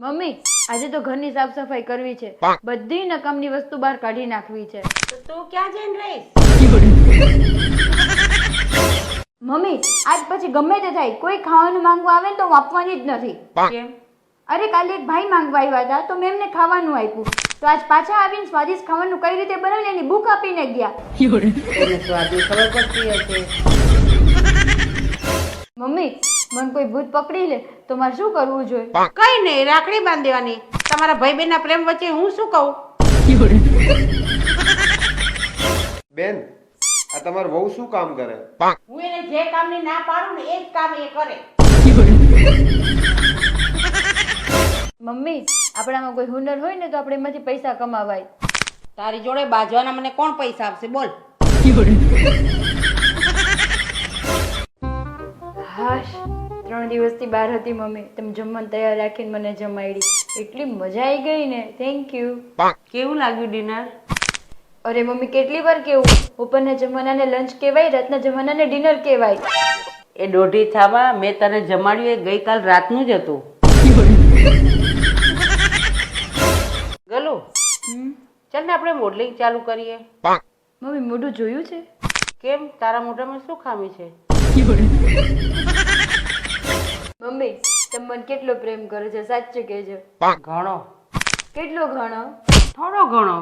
Mummy આજે તો ઘરની સાફ સફાઈ કરવી છે, બધી નકામની વસ્તુ બહાર કાઢી નાખવી છે. તો તું ક્યાં જઈને રહીશ? મમ્મી આજ પછી ગમે તે થાય, કોઈ ખાવાનું માંગવા આવે ને તો હું આપવાની જ નથી. કેમ? અરે કાલે એક ભાઈ માંગવા આવ્યા હતા તો મેં એમને ખાવાનું આપ્યું, તો આજ પાછા આવીને સ્વાદિષ્ટ ખાવાનું કઈ રીતે બનાવીને એની ભૂખ આપીને ગયા. એને સ્વાદિષ્ટ ખબર પડતી હશે. મમ્મી મને કોઈ ભૂત પકડી લે તો મારે શું કરવું જોઈએ? કઈ નહીં, રાખડી બાંધી દેવાની. તમારા ભાઈ બહેન ના પ્રેમ વચ્ચે હું શું કહું? બેન, આ તમાર વહુ શું કામ કરે? હું એને જે કામની ના પાડું ને એ જ કામ એ કરે. મમ્મી આપણામાં કોઈ હુનર હોય ને તો આપણે એમાંથી પૈસા કમાવાય. તારી જોડે બાજવાના મને કોણ પૈસા આપશે બોલ? હાશ 3 દિવસથી બહાર હતી મમ્મી, તમે જમવાનું તૈયાર રાખીને મને જમાડી, એટલી મજા આવી ગઈ ને. Thank you. કેવું લાગ્યું ડિનર? અરે મમ્મી કેટલી વાર કેવું, ઉપરના જમાનાને લંચ કહેવાય, રાતના જમાનાને ડિનર કહેવાય. એ દોઢી થાવા મેં તને જમાડ્યું એ ગઈકાલ રાતનું જ હતું. ગલો ચાલ ને આપણે મોડલિંગ ચાલુ કરીએ. મમ્મી મોઢું જોયું છે? કેમ, તારા મોઢામાં શું ખામી છે? મમ્મી તમે મને કેટલો પ્રેમ કરો છો, સાચું કહેજો. ઘણો. કેટલો ઘણો? થોડો ઘણો.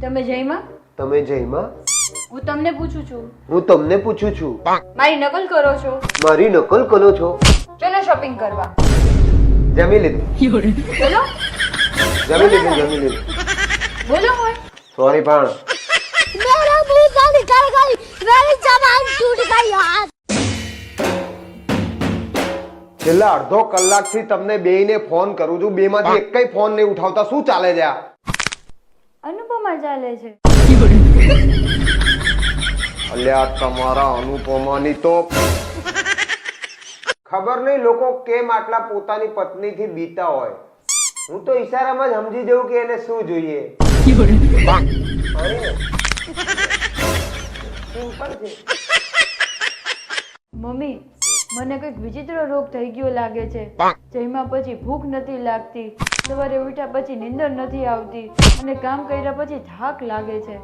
તમે જયમાં? તમે જયમાં? હું તમને પૂછું છું. હું તમને પૂછું છું. મારી નકલ કરો છો? મારી નકલ કરો છો? ચલો શોપિંગ કરવા. જમી લીધું. ચલો જમી લીધું. બોલો હોય. સોરી પણ मेरा मुंह से निकल गई, मेरी जबान टूट गई यार. છેલ્લા અડધો કલાકથી તમને બેયને ફોન કરું છું, બેમાંથી એકય ફોન નહીં ઉઠાવતા. શું ચાલે છે આ? અનુપમા ચાલે છે. અલ્યા તમારા અનુપમાની તો ખબર નહીં લોકો કેમ આટલા પોતાની પત્નીથી બીતા હોય. હું તો ઈશારામાં જ સમજી જઉં કે એને શું જોઈએ. સિમ્પલ છે. મમ્મી મને કઈક વિચિત્ર રોગ થઈ ગયો લાગે છે. જમ્યા પછી ભૂખ નથી લાગતી, સવારે ઉઠ્યા પછી નીંદર નથી આવતી, અને કામ કર્યા પછી થાક લાગે છે.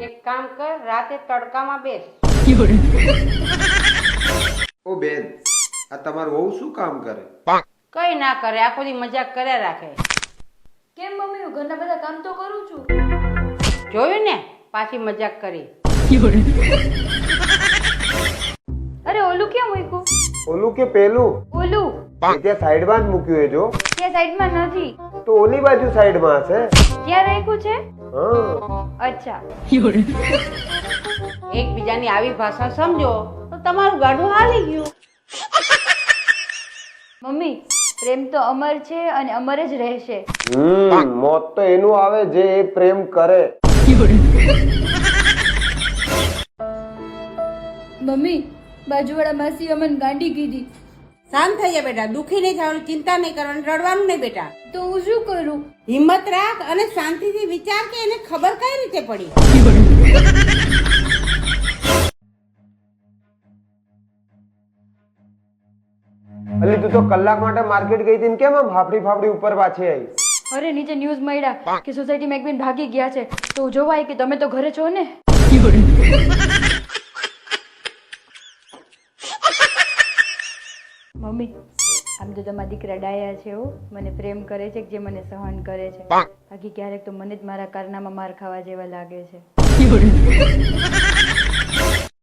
એક કામ કર, રાતે તડકામાં બેસ. ઓ બેન, આ તમાર વહુ શું કામ કરે? કઈ ના કરે, આખો દી મજાક કર્યા રાખે. કેમ મમ્મી, હું ઘરના બધા કામ તો કરું છું. જોયું ને, પાછી મજાક કરી. અરે ઓલું ક્યાં મૂક્યું? ઓલું કે પેલું? ઓલું એ ત્યાં સાઈડમાં જ મૂક્યું એ જો. ત્યાં સાઈડમાં નથી. તો ઓલી બાજુ સાઈડમાં હશે. ક્યાં રાખ્યું છે? હા. અચ્છા. એકબીજાની આવી ભાષા સમજો તો તમારું ગાડું હાલી ગયું. મમ્મી પ્રેમ તો અમર છે અને અમર જ રહેશે. મોત તો એનું આવે જે એ પ્રેમ કરે. મમ્મી બાજુવાળા માસી અમને ગાંડી કીધી. શાંત થઈ જા બેટા, દુખી નહીં થવાનું, ચિંતા નહીં કરવાની, રડવાનું નહીં બેટા. તો હું શું કરું? હિંમત રાખ અને શાંતિથી વિચાર કે એને ખબર કઈ રીતે પડી. અલી તું તો કલાક માટે માર્કેટ ગઈ હતી ને કેમ આમ ફાફડી ઉપર પાછી આવી? અરે નીચે ન્યૂઝ મળ્યા કે સોસાયટીમાં એક બેન ભાગી ગયા છે, તો જોવાય કે તમે તો ઘરે છો ને. મમ્મી આમ તો તમારા દીકરા ડાયા છે, હો મને પ્રેમ કરે છે જે મને સહન કરે છે. બાકી ક્યારેક તો મને જ મારા કારનામાં માર ખાવા જેવા લાગે છે.